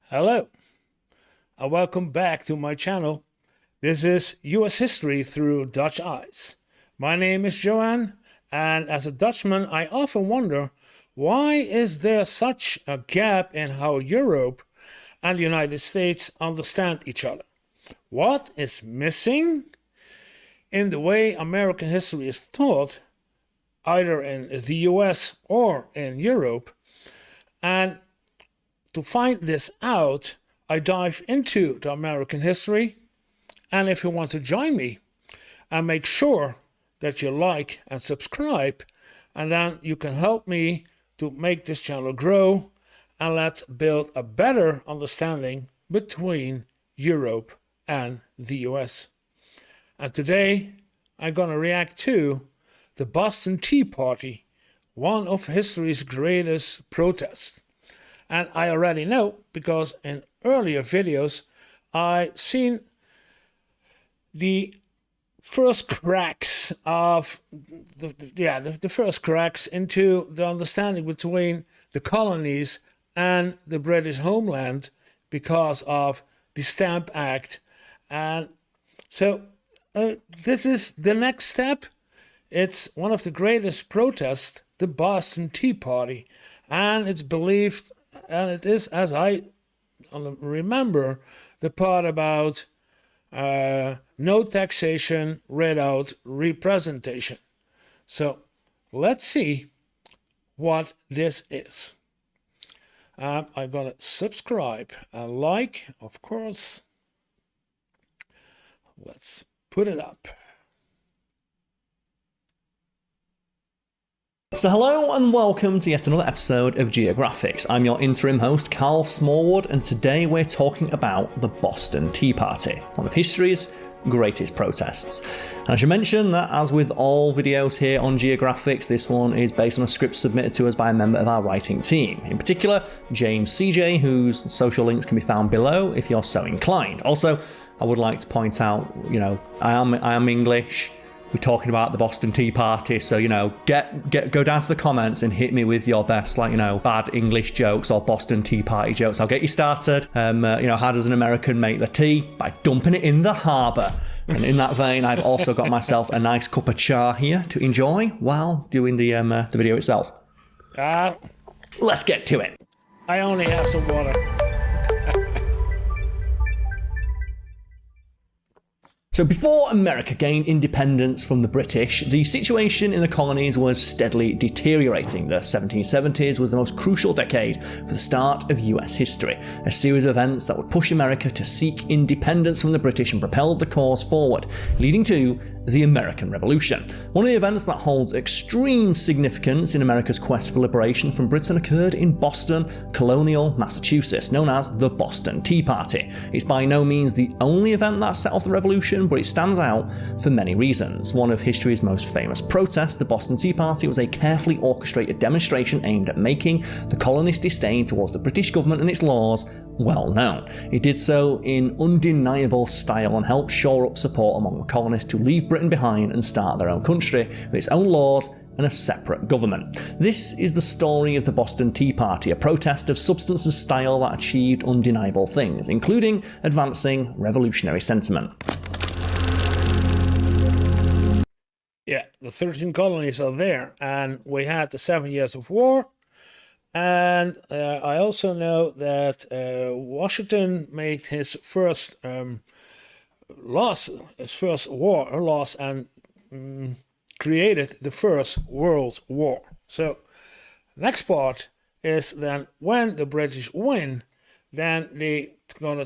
Hello, and welcome back to my channel. This is US History Through Dutch Eyes. My name is Joanne, and as a Dutchman, I often wonder, why is there such a gap in how Europe and the United States understand each other? What is missing in the way American history is taught, either in the US or in Europe? And to find this out, I dive into the American history, and if you want to join me, and make sure that you like and subscribe, and then you can help me to make this channel grow, and let's build a better understanding between Europe and the US. And today I'm gonna react to the Boston Tea Party, one of history's greatest protests. And I already know, because in earlier videos I seen the first cracks of the first cracks into the understanding between the colonies and the British homeland because of the Stamp Act. And so this is the next step. It's one of the greatest protests, the Boston Tea Party, and it's believed, and it is, as I remember, the part about no taxation without representation. So let's see what this is. I'm gonna subscribe and like, of course. Let's put it up. So hello and welcome to yet another episode of Geographics. I'm your interim host, Carl Smallwood, and today we're talking about the Boston Tea Party, one of history's greatest protests. And I should mention that, as with all videos here on Geographics, this one is based on a script submitted to us by a member of our writing team. In particular, James CJ, whose social links can be found below if you're so inclined. Also, I would like to point out, I am English. We're talking about the Boston Tea Party, so go down to the comments and hit me with your best, bad English jokes or Boston Tea Party jokes. I'll get you started. How does an American make the tea? By dumping it in the harbour. And in that vein, I've also got myself a nice cup of cha here to enjoy while doing the video itself. Let's get to it. I only have some water. So before America gained independence from the British, the situation in the colonies was steadily deteriorating. The 1770s was the most crucial decade for the start of US history, a series of events that would push America to seek independence from the British and propelled the cause forward, leading to the American Revolution. One of the events that holds extreme significance in America's quest for liberation from Britain occurred in Boston, colonial Massachusetts, known as the Boston Tea Party. It's by no means the only event that set off the revolution, but it stands out for many reasons. One of history's most famous protests, the Boston Tea Party, was a carefully orchestrated demonstration aimed at making the colonists' disdain towards the British government and its laws well known. It did so in undeniable style and helped shore up support among the colonists to leave Britain behind and start their own country with its own laws and a separate government. This is the story of the Boston Tea Party, a protest of substance and style that achieved undeniable things, including advancing revolutionary sentiment. Yeah, the 13 colonies are there, and we had the 7 years of war. And I also know that Washington made his first loss, and created the First World War. So next part is then when the British win, then they gonna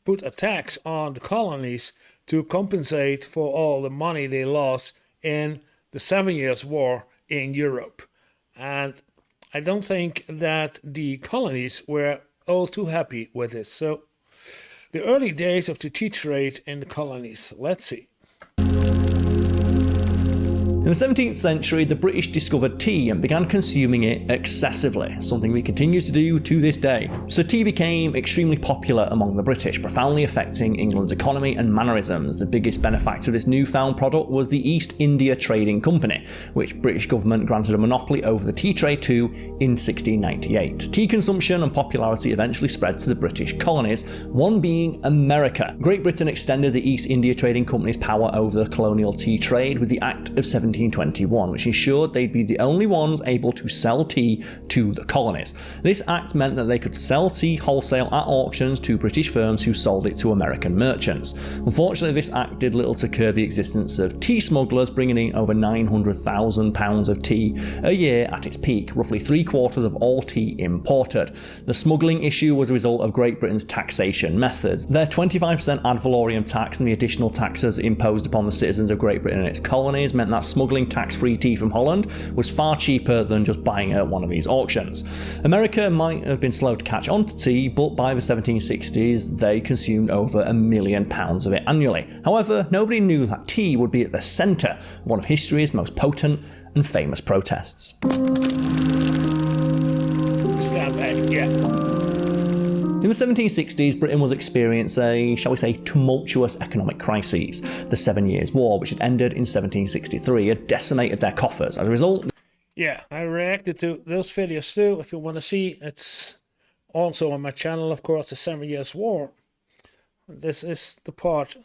put a tax on the colonies to compensate for all the money they lost in the 7 years war in Europe. And I don't think that the colonies were all too happy with this. So the early days of the tea trade in the colonies, let's see. In the 17th century, the British discovered tea and began consuming it excessively, something we continue to do to this day. So tea became extremely popular among the British, profoundly affecting England's economy and mannerisms. The biggest benefactor of this newfound product was the East India Trading Company, which British government granted a monopoly over the tea trade to in 1698. Tea consumption and popularity eventually spread to the British colonies, one being America. Great Britain extended the East India Trading Company's power over the colonial tea trade with the Act of 1721, which ensured they'd be the only ones able to sell tea to the colonies. This act meant that they could sell tea wholesale at auctions to British firms who sold it to American merchants. Unfortunately, this act did little to curb the existence of tea smugglers, bringing in over 900,000 pounds of tea a year at its peak, roughly 3/4 of all tea imported. The smuggling issue was a result of Great Britain's taxation methods. Their 25% ad valorem tax and the additional taxes imposed upon the citizens of Great Britain and its colonies meant that smuggling tax-free tea from Holland was far cheaper than just buying it at one of these auctions. America might have been slow to catch on to tea, but by the 1760s they consumed over £1 million of it annually. However, nobody knew that tea would be at the centre of one of history's most potent and famous protests. Stamp Act, yeah. In the 1760s, Britain was experiencing a, shall we say, tumultuous economic crisis. The 7 Years' War, which had ended in 1763, had decimated their coffers. As a result, yeah, I reacted to those videos too. If you want to see, it's also on my channel, of course, the 7 Years' War. This is the part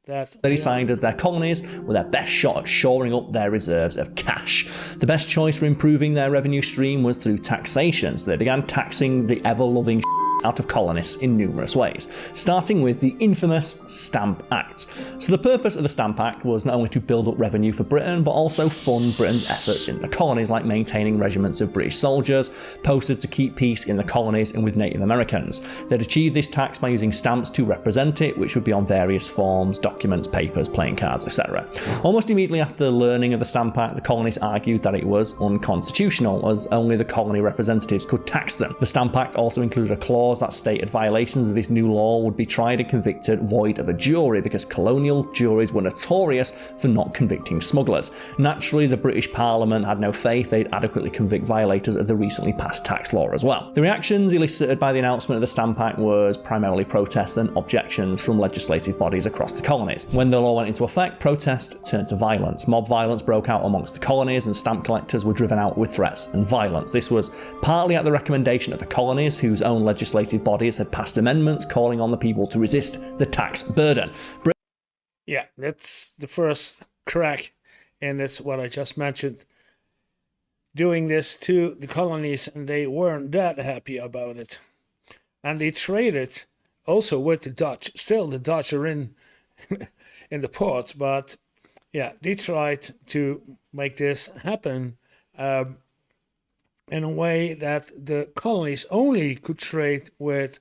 that they decided their colonies were their best shot at shoring up their reserves of cash. The best choice for improving their revenue stream was through taxation, so they began taxing the ever-loving out of colonists in numerous ways, starting with the infamous Stamp Act. So the purpose of the Stamp Act was not only to build up revenue for Britain, but also fund Britain's efforts in the colonies, like maintaining regiments of British soldiers posted to keep peace in the colonies and with Native Americans. They'd achieve this tax by using stamps to represent it, which would be on various forms, documents, papers, playing cards, etc. Almost immediately after learning of the Stamp Act, the colonies argued that it was unconstitutional, as only the colony representatives could tax them. The Stamp Act also included a clause that stated violations of this new law would be tried and convicted void of a jury, because colonial juries were notorious for not convicting smugglers. Naturally, the British Parliament had no faith they'd adequately convict violators of the recently passed tax law as well. The reactions elicited by the announcement of the Stamp Act was primarily protests and objections from legislative bodies across the colonies. When the law went into effect, protest turned to violence. Mob violence broke out amongst the colonies, and stamp collectors were driven out with threats and violence. This was partly at the recommendation of the colonies, whose own legislative bodies had passed amendments calling on the people to resist the tax burden. Yeah, that's the first crack in this, what I just mentioned. Doing this to the colonies, and they weren't that happy about it. And they traded also with the Dutch. Still, the Dutch are in in the ports, but yeah, they tried to make this happen in a way that the colonies only could trade with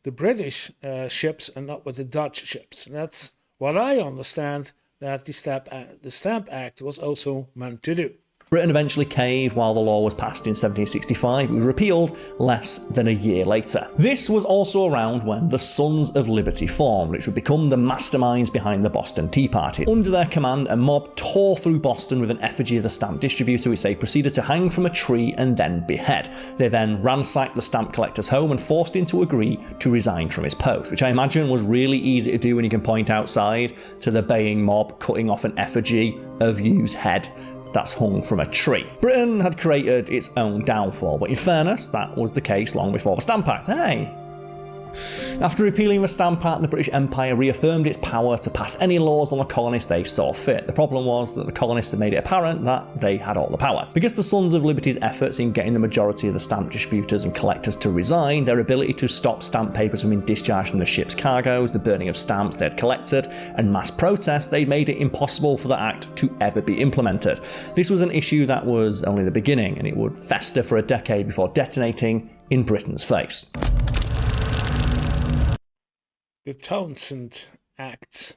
the British ships and not with the Dutch ships. And that's what I understand that the Stamp Act was also meant to do. Britain eventually caved while the law was passed in 1765. It was repealed less than a year later. This was also around when the Sons of Liberty formed, which would become the masterminds behind the Boston Tea Party. Under their command, a mob tore through Boston with an effigy of the stamp distributor, which they proceeded to hang from a tree and then behead. They then ransacked the stamp collector's home and forced him to agree to resign from his post, which I imagine was really easy to do when you can point outside to the baying mob cutting off an effigy of you's head that's hung from a tree. Britain had created its own downfall, but in fairness, that was the case long before the Stamp Act. Hey! After repealing the Stamp Act, the British Empire reaffirmed its power to pass any laws on the colonists they saw fit. The problem was that the colonists had made it apparent that they had all the power. Because the Sons of Liberty's efforts in getting the majority of the stamp distributors and collectors to resign, their ability to stop stamp papers from being discharged from the ship's cargoes, the burning of stamps they had collected, and mass protests, they made it impossible for the Act to ever be implemented. This was an issue that was only the beginning, and it would fester for a decade before detonating in Britain's face. The Townshend Act.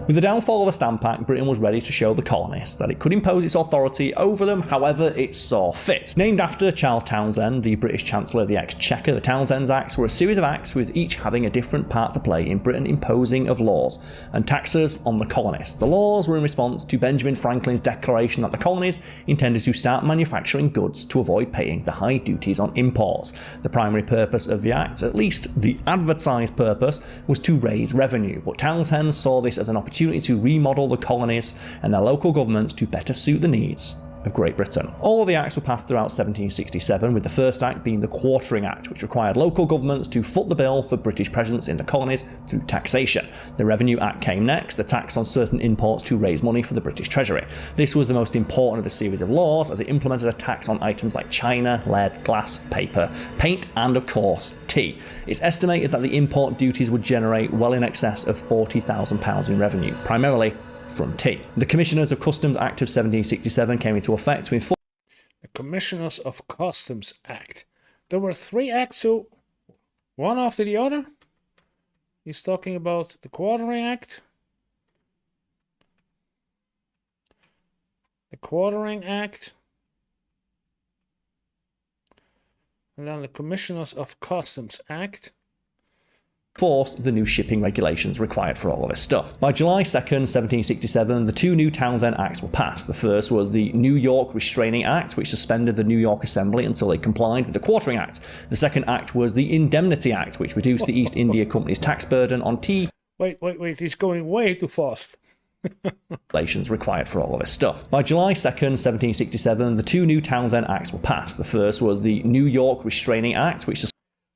With the downfall of the Stamp Act, Britain was ready to show the colonists that it could impose its authority over them however it saw fit. Named after Charles Townshend, the British Chancellor of the Exchequer, the Townshend Acts were a series of acts with each having a different part to play in Britain imposing of laws and taxes on the colonists. The laws were in response to Benjamin Franklin's declaration that the colonies intended to start manufacturing goods to avoid paying the high duties on imports. The primary purpose of the acts, at least the advertised purpose, was to raise revenue, but Townshend saw this as an opportunity to remodel the colonies and their local governments to better suit the needs of Great Britain. All of the acts were passed throughout 1767, with the first act being the Quartering Act, which required local governments to foot the bill for British presence in the colonies through taxation. The Revenue Act came next, the tax on certain imports to raise money for the British Treasury. This was the most important of the series of laws, as it implemented a tax on items like china, lead, glass, paper, paint, and of course, tea. It's estimated that the import duties would generate well in excess of £40,000 in revenue, primarily from tea. The Commissioners of Customs Act of 1767 came into effect to enforce the Commissioners of Customs Act. There were 3 acts, so one after the other. He's talking about the Quartering Act, the Quartering Act, and then the Commissioners of Customs Act. Force the new shipping regulations required for all of this stuff. By July 2nd, 1767, the 2 new Townshend Acts were passed. The first was the New York Restraining Act, which suspended the New York Assembly until they complied with the Quartering Act. The second act was the Indemnity Act, which reduced the East India Company's tax burden on tea. Wait, he's going way too fast. Regulations required for all of this stuff. By July 2nd, 1767, the 2 new Townshend Acts were passed. The first was the New York Restraining Act, which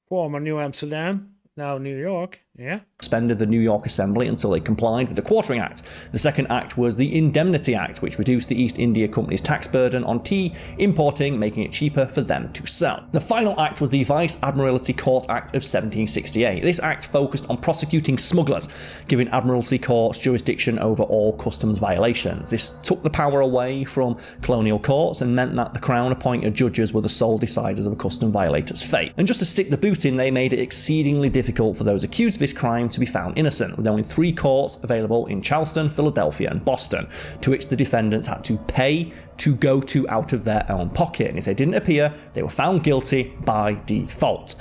former New Amsterdam, now New York, yeah. Suspended the New York Assembly until they complied with the Quartering Act. The second act was the Indemnity Act, which reduced the East India Company's tax burden on tea importing, making it cheaper for them to sell. The final act was the Vice Admiralty Court Act of 1768. This act focused on prosecuting smugglers, giving Admiralty courts jurisdiction over all customs violations. This took the power away from colonial courts and meant that the Crown-appointed judges were the sole deciders of a custom violator's fate. And just to stick the boot in, they made it exceedingly difficult for those accused of this crime to be found innocent, with only 3 courts available in Charleston, Philadelphia, and Boston, to which the defendants had to pay to go to out of their own pocket. And if they didn't appear, they were found guilty by default.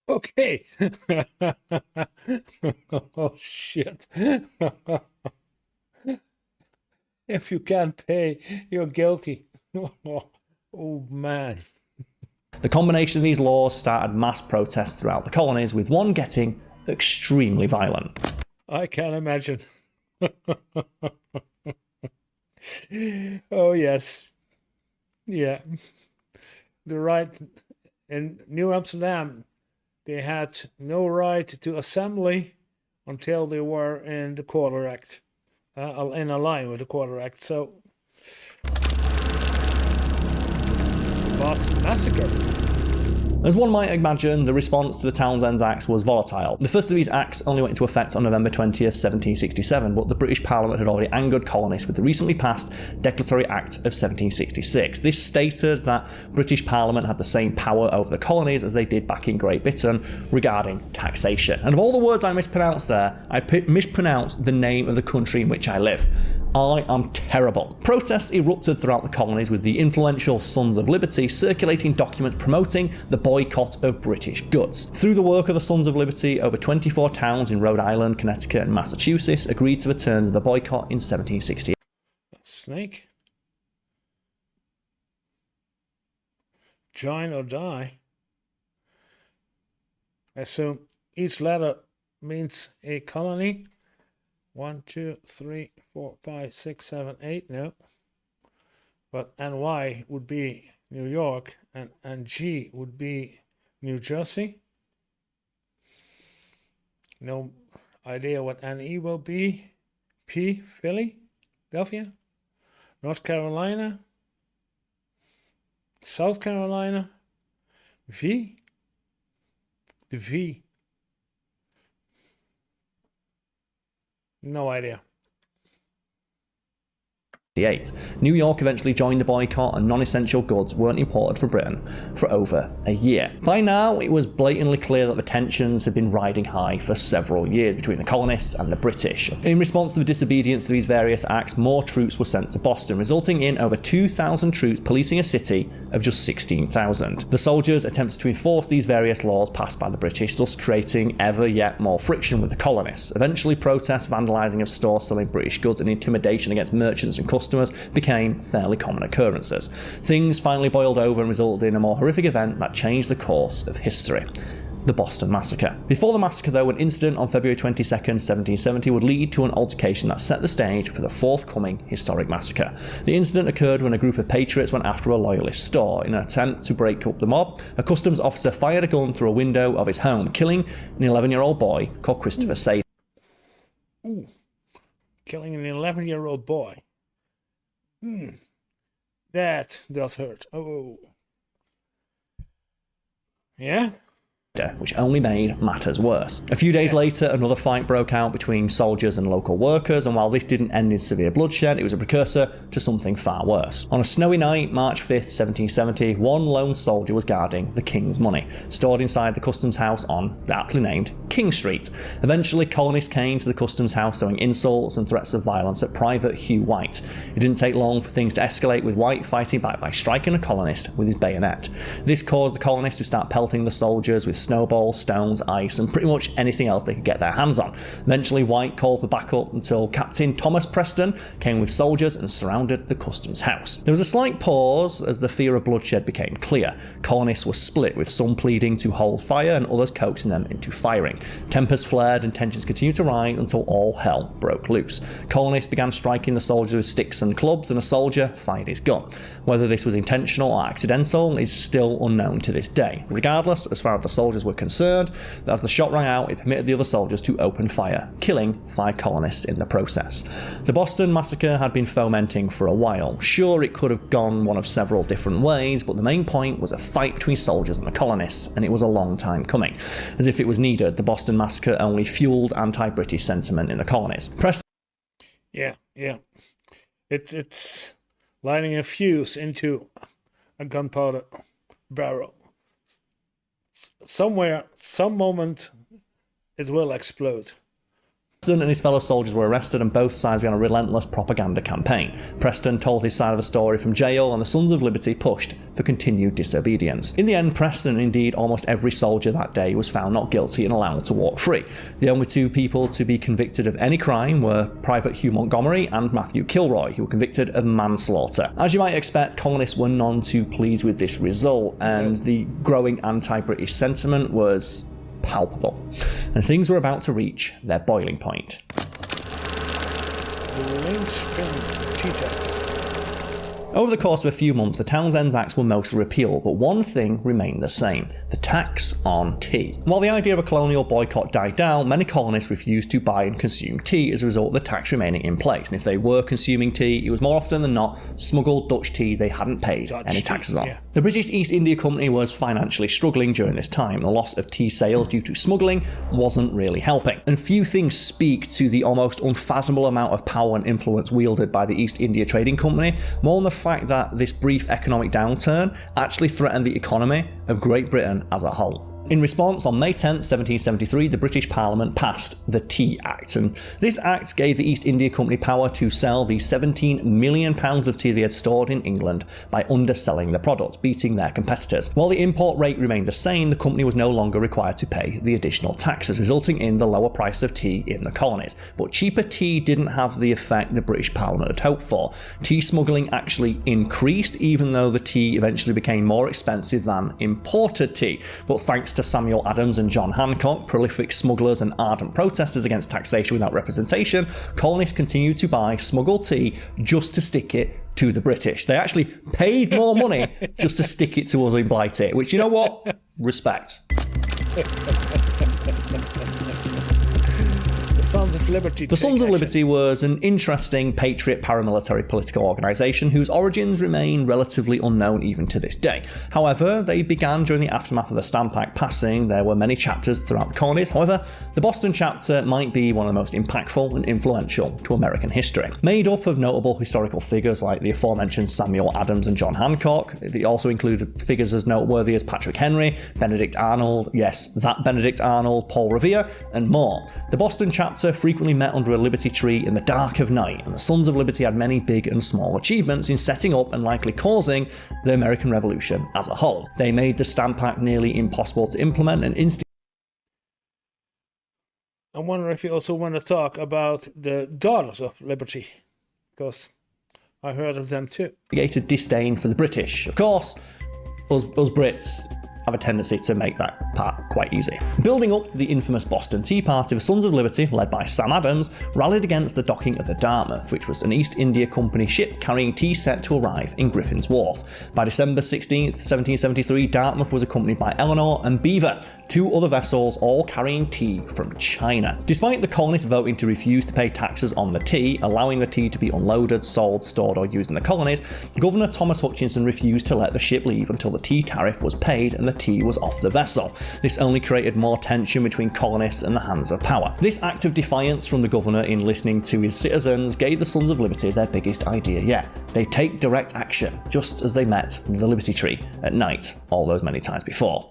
Okay. Oh, shit. If you can't pay, you're guilty. Oh, man. The combination of these laws started mass protests throughout the colonies, with one getting extremely violent. I can imagine. Oh, yes. Yeah. The right in New Amsterdam, they had no right to assembly until they were in the Quarter Act, in a line with the Quarter Act. So, the Boston Massacre. As one might imagine, the response to the Townshend Acts was volatile. The first of these acts only went into effect on November 20th, 1767, but the British Parliament had already angered colonists with the recently passed Declaratory Act of 1766. This stated that British Parliament had the same power over the colonies as they did back in Great Britain regarding taxation. And of all the words I mispronounced there, I mispronounced the name of the country in which I live. I am terrible. Protests erupted throughout the colonies, with the influential Sons of Liberty circulating documents promoting the boycott of British goods. Through the work of the Sons of Liberty, over 24 towns in Rhode Island, Connecticut, and Massachusetts agreed to the terms of the boycott in 1768. Snake. Join or die. I assume each letter means a colony. 1, 2, 3, 4, 5, 6, 7, 8. No. But NY would be New York, and G would be New Jersey. No idea what NE will be. P, Philadelphia. North Carolina. South Carolina. V. The V. No idea. New York eventually joined the boycott, and non-essential goods weren't imported from Britain for over a year. By now, it was blatantly clear that the tensions had been riding high for several years between the colonists and the British. In response to the disobedience to these various acts, more troops were sent to Boston, resulting in over 2,000 troops policing a city of just 16,000. The soldiers attempted to enforce these various laws passed by the British, thus creating ever yet more friction with the colonists. Eventually, protests, vandalising of stores selling British goods, and intimidation against merchants and customers became fairly common occurrences. Things finally boiled over and resulted in a more horrific event that changed the course of history: the Boston Massacre. Before the massacre, though, an incident on February 22nd, 1770 would lead to an altercation that set the stage for the forthcoming historic massacre. The incident occurred when a group of patriots went after a loyalist store. In an attempt to break up the mob, a customs officer fired a gun through a window of his home, killing an 11-year-old boy called Christopher Sadie. Killing an 11-year-old boy. That does hurt. Oh. Yeah? Which only made matters worse. A few days later, another fight broke out between soldiers and local workers, and while this didn't end in severe bloodshed, it was a precursor to something far worse. On a snowy night, March 5th, 1770, one lone soldier was guarding the King's money, stored inside the customs house on the aptly named King Street. Eventually, colonists came to the customs house throwing insults and threats of violence at Private Hugh White. It didn't take long for things to escalate, with White fighting back by striking a colonist with his bayonet. This caused the colonists to start pelting the soldiers with snowballs, stones, ice, and pretty much anything else they could get their hands on. Eventually, White called for backup until Captain Thomas Preston came with soldiers and surrounded the customs house. There was a slight pause as the fear of bloodshed became clear. Colonists were split, with some pleading to hold fire and others coaxing them into firing. Tempers flared and tensions continued to rise until all hell broke loose. Colonists began striking the soldiers with sticks and clubs, and a soldier fired his gun. Whether this was intentional or accidental is still unknown to this day. Regardless, as far as the soldiers were concerned, as the shot rang out, it permitted the other soldiers to open fire, killing 5 colonists in the process. The Boston Massacre had been fomenting for a while. Sure, it could have gone one of several different ways, but the main point was a fight between soldiers and the colonists, and it was a long time coming. As if it was needed, the Boston Massacre only fueled anti-British sentiment in the colonies. Yeah. It's lighting a fuse into a gunpowder barrel. Somewhere, some moment, it will explode. Preston and his fellow soldiers were arrested, and both sides began a relentless propaganda campaign. Preston told his side of the story from jail, and the Sons of Liberty pushed for continued disobedience. In the end, Preston, and indeed almost every soldier that day, was found not guilty and allowed to walk free. The only 2 people to be convicted of any crime were Private Hugh Montgomery and Matthew Kilroy, who were convicted of manslaughter. As you might expect, colonists were none too pleased with this result, and the growing anti-British sentiment was palpable, and things were about to reach their boiling point. The linchpin T-Tex. Over the course of a few months, the Townsend's Acts were mostly repealed, but one thing remained the same: the tax on tea. While the idea of a colonial boycott died down, many colonists refused to buy and consume tea as a result of the tax remaining in place, and if they were consuming tea, it was more often than not smuggled Dutch tea they hadn't paid any taxes on. Yeah. The British East India Company was financially struggling during this time. The loss of tea sales due to smuggling wasn't really helping, and few things speak to the almost unfathomable amount of power and influence wielded by the East India Trading Company more than the fact that this brief economic downturn actually threatened the economy of Great Britain as a whole. In response, on May 10, 1773, the British Parliament passed the Tea Act, and this act gave the East India Company power to sell the £17 million of tea they had stored in England by underselling the product, beating their competitors. While the import rate remained the same, the company was no longer required to pay the additional taxes, resulting in the lower price of tea in the colonies. But cheaper tea didn't have the effect the British Parliament had hoped for. Tea smuggling actually increased, even though the tea eventually became more expensive than imported tea. But thanks to Samuel Adams and John Hancock, prolific smugglers and ardent protesters against taxation without representation, colonists continued to buy smuggled tea just to stick it to the British. They actually paid more money just to stick it to us in Blighty, which, you know what? Respect. The Sons of Liberty. The Sons of Liberty was an interesting patriot paramilitary political organisation whose origins remain relatively unknown even to this day. However, they began during the aftermath of the Stamp Act passing. There were many chapters throughout the colonies. However, the Boston chapter might be one of the most impactful and influential to American history. Made up of notable historical figures like the aforementioned Samuel Adams and John Hancock, they also included figures as noteworthy as Patrick Henry, Benedict Arnold, yes, that Benedict Arnold, Paul Revere, and more. The Boston chapter frequently met under a Liberty tree in the dark of night, and the Sons of Liberty had many big and small achievements in setting up and likely causing the American Revolution as a whole. They made the Stamp Act nearly impossible to implement and I wonder if you also want to talk about the Daughters of Liberty, because I heard of them too. Instigated disdain for the British. Of course, us Brits have a tendency to make that part quite easy. Building up to the infamous Boston Tea Party, the Sons of Liberty, led by Sam Adams, rallied against the docking of the Dartmouth, which was an East India Company ship carrying tea set to arrive in Griffin's Wharf. By December 16th, 1773, Dartmouth was accompanied by Eleanor and Beaver, two other vessels, all carrying tea from China. Despite the colonists voting to refuse to pay taxes on the tea, allowing the tea to be unloaded, sold, stored, or used in the colonies, Governor Thomas Hutchinson refused to let the ship leave until the tea tariff was paid and the tea was off the vessel. This only created more tension between colonists and the hands of power. This act of defiance from the governor in listening to his citizens gave the Sons of Liberty their biggest idea yet. They take direct action, just as they met under the Liberty Tree at night all those many times before.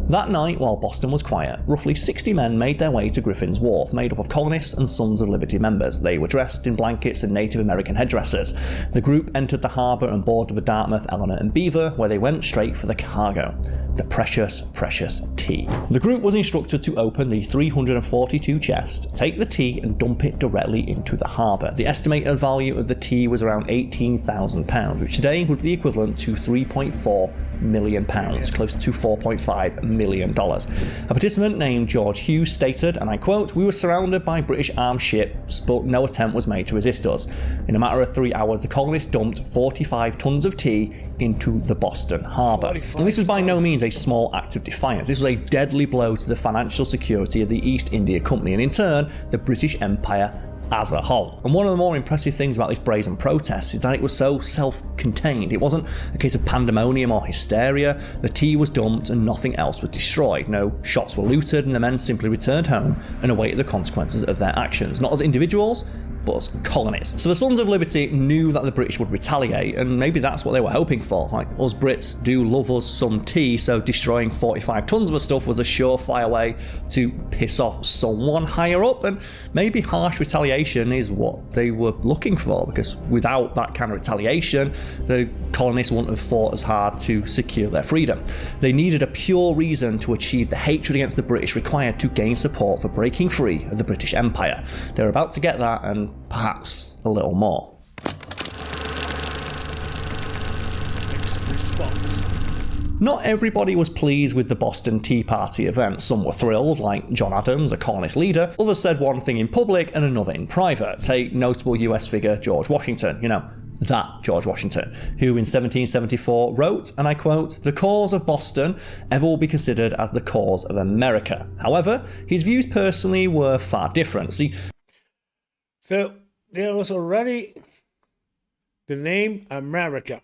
That night, while Boston was quiet, roughly 60 men made their way to Griffin's Wharf, made up of colonists and Sons of Liberty members. They were dressed in blankets and Native American headdresses. The group entered the harbour and boarded the Dartmouth, Eleanor and Beaver, where they went straight for the cargo. The precious, precious tea. The group was instructed to open the 342 chest, take the tea and dump it directly into the harbour. The estimated value of the tea was around £18,000, which today would be equivalent to £3.4 million, close to $4.5 million. A participant named George Hughes stated, and I quote, "We were surrounded by British armed ships, but no attempt was made to resist us. In a matter of 3 hours, the colonists dumped 45 tons of tea into the Boston harbour." And this was by no means a small act of defiance. This was a deadly blow to the financial security of the East India Company and in turn, the British Empire as a whole. And one of the more impressive things about this brazen protest is that it was so self-contained. It wasn't a case of pandemonium or hysteria. The tea was dumped and nothing else was destroyed. No shops were looted and the men simply returned home and awaited the consequences of their actions, not as individuals, but as colonies. So the Sons of Liberty knew that the British would retaliate, and maybe that's what they were hoping for. Like, us Brits do love us some tea, so destroying 45 tons of the stuff was a surefire way to piss off someone higher up, and maybe harsh retaliation is what they were looking for, because without that kind of retaliation, the colonists wouldn't have fought as hard to secure their freedom. They needed a pure reason to achieve the hatred against the British required to gain support for breaking free of the British Empire. They were about to get that, and perhaps a little more. Mixed response. Not everybody was pleased with the Boston Tea Party event. Some were thrilled, like John Adams, a colonist leader. Others said one thing in public and another in private. Take notable US figure George Washington, that George Washington, who in 1774 wrote, and I quote, "The cause of Boston ever will be considered as the cause of America." However, his views personally were far different. See, so there was already the name America.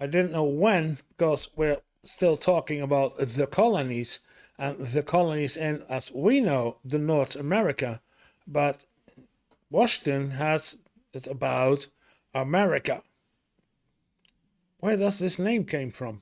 I didn't know when, because we're still talking about the colonies, and the colonies in, as we know, the North America. But Washington it's about America. Where does this name came from?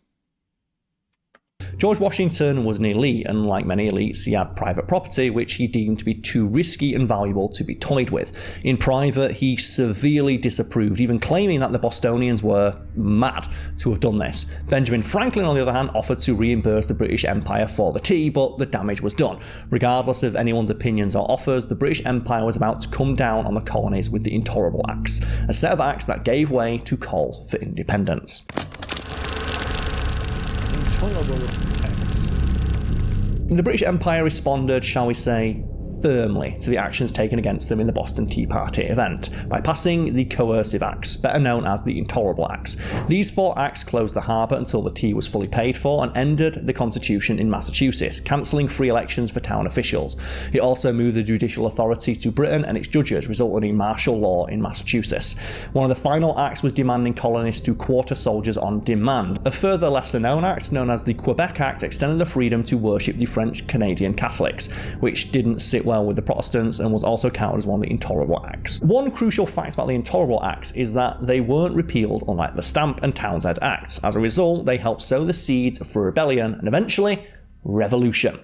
George Washington was an elite, and like many elites, he had private property which he deemed to be too risky and valuable to be toyed with. In private, he severely disapproved, even claiming that the Bostonians were mad to have done this. Benjamin Franklin, on the other hand, offered to reimburse the British Empire for the tea, but the damage was done. Regardless of anyone's opinions or offers, the British Empire was about to come down on the colonies with the Intolerable Acts, a set of acts that gave way to calls for independence. Intolerable acts. The British Empire responded, shall we say, firmly to the actions taken against them in the Boston Tea Party event by passing the Coercive Acts, better known as the Intolerable Acts. These 4 acts closed the harbour until the tea was fully paid for and ended the Constitution in Massachusetts, cancelling free elections for town officials. It also moved the judicial authority to Britain and its judges, resulting in martial law in Massachusetts. One of the final acts was demanding colonists to quarter soldiers on demand. A further lesser-known act, known as the Quebec Act, extended the freedom to worship the French-Canadian Catholics, which didn't sit well with the Protestants and was also counted as one of the Intolerable Acts. One crucial fact about the Intolerable Acts is that they weren't repealed, unlike the Stamp and Townsend Acts. As a result, they helped sow the seeds for rebellion and eventually revolution.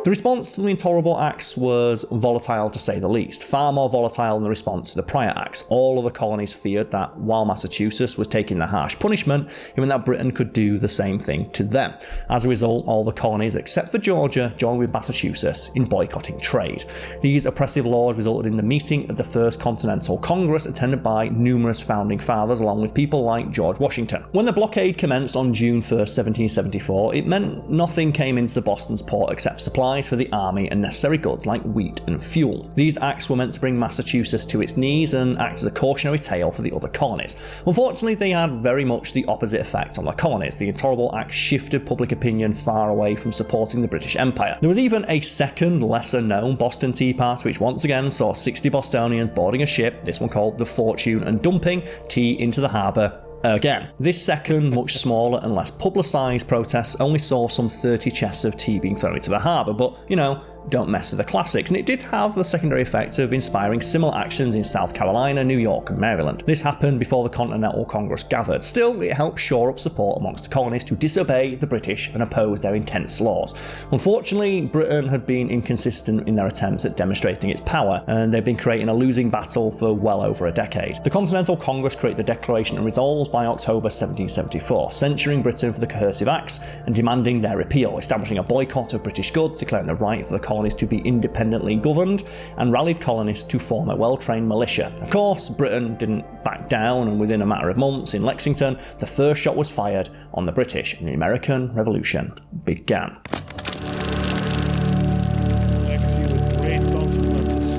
The response to the Intolerable Acts was volatile to say the least, far more volatile than the response to the prior acts. All of the colonies feared that while Massachusetts was taking the harsh punishment, it meant that Britain could do the same thing to them. As a result, all the colonies except for Georgia joined with Massachusetts in boycotting trade. These oppressive laws resulted in the meeting of the First Continental Congress, attended by numerous founding fathers along with people like George Washington. When the blockade commenced on June 1st, 1774, it meant nothing came into the Boston's port except supplies for the army and necessary goods like wheat and fuel. These acts were meant to bring Massachusetts to its knees and act as a cautionary tale for the other colonies. Unfortunately, they had very much the opposite effect on the colonies. The Intolerable Acts shifted public opinion far away from supporting the British Empire. There was even a second, lesser-known Boston Tea Party, which once again saw 60 Bostonians boarding a ship, this one called the Fortune, and dumping tea into the harbour again. This second, much smaller and less publicised protest only saw some 30 chests of tea being thrown into the harbour, but, don't mess with the classics, and it did have the secondary effect of inspiring similar actions in South Carolina, New York, and Maryland. This happened before the Continental Congress gathered. Still, it helped shore up support amongst the colonies to disobey the British and oppose their intense laws. Unfortunately, Britain had been inconsistent in their attempts at demonstrating its power, and they'd been creating a losing battle for well over a decade. The Continental Congress created the Declaration and Resolves by October 1774, censuring Britain for the Coercive Acts and demanding their repeal, establishing a boycott of British goods, declaring the right for the colonies to be independently governed, and rallied colonists to form a well-trained militia. Of course, Britain didn't back down, and within a matter of months in Lexington, the first shot was fired on the British, and the American Revolution began. Legacy with great consequences.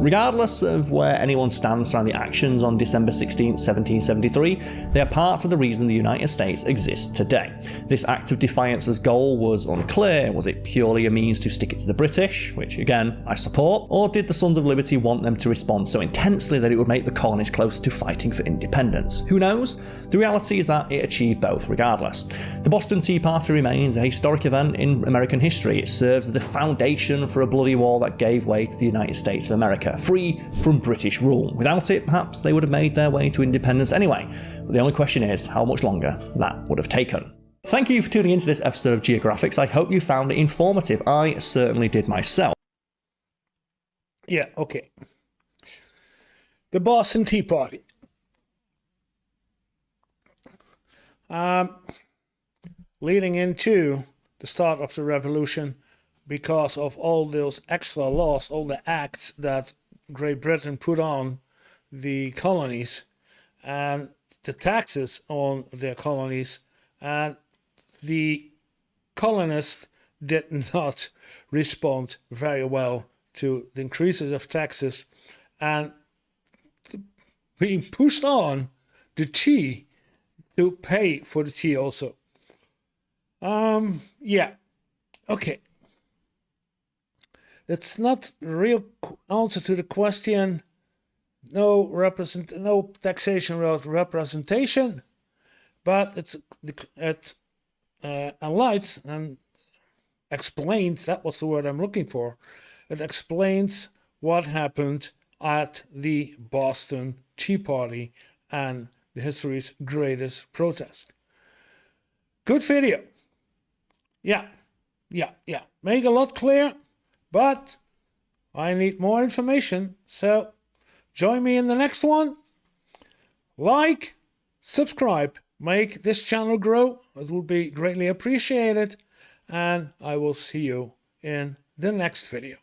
Regardless of where anyone stands around the actions on December 16, 1773, they are part of the reason the United States exists today. This act of defiance's goal was unclear. Was it purely a means to stick it to the British, which again, I support, or did the Sons of Liberty want them to respond so intensely that it would make the colonies closer to fighting for independence? Who knows? The reality is that it achieved both regardless. The Boston Tea Party remains a historic event in American history. It serves as the foundation for a bloody war that gave way to the United States of America, free from British rule. Without it, perhaps they would have made their way to independence anyway. But the only question is how much longer that would have taken. Thank you for tuning into this episode of Geographics. I hope you found it informative. I certainly did myself. Yeah, okay. The Boston Tea Party. Leading into the start of the revolution, because of all those extra laws, all the acts that Great Britain put on the colonies and the taxes on their colonies, and the colonists did not respond very well to the increases of taxes and being pushed on the tea to pay for the tea also. Yeah, okay. It's not a real answer to the question. No taxation without representation, but it enlightens and explains. That was the word I'm looking for. It explains what happened at the Boston Tea Party and the history's greatest protest. Good video. Yeah. Make a lot clear. But I need more information, so join me in the next one. Like, subscribe, make this channel grow. It would be greatly appreciated. And I will see you in the next video.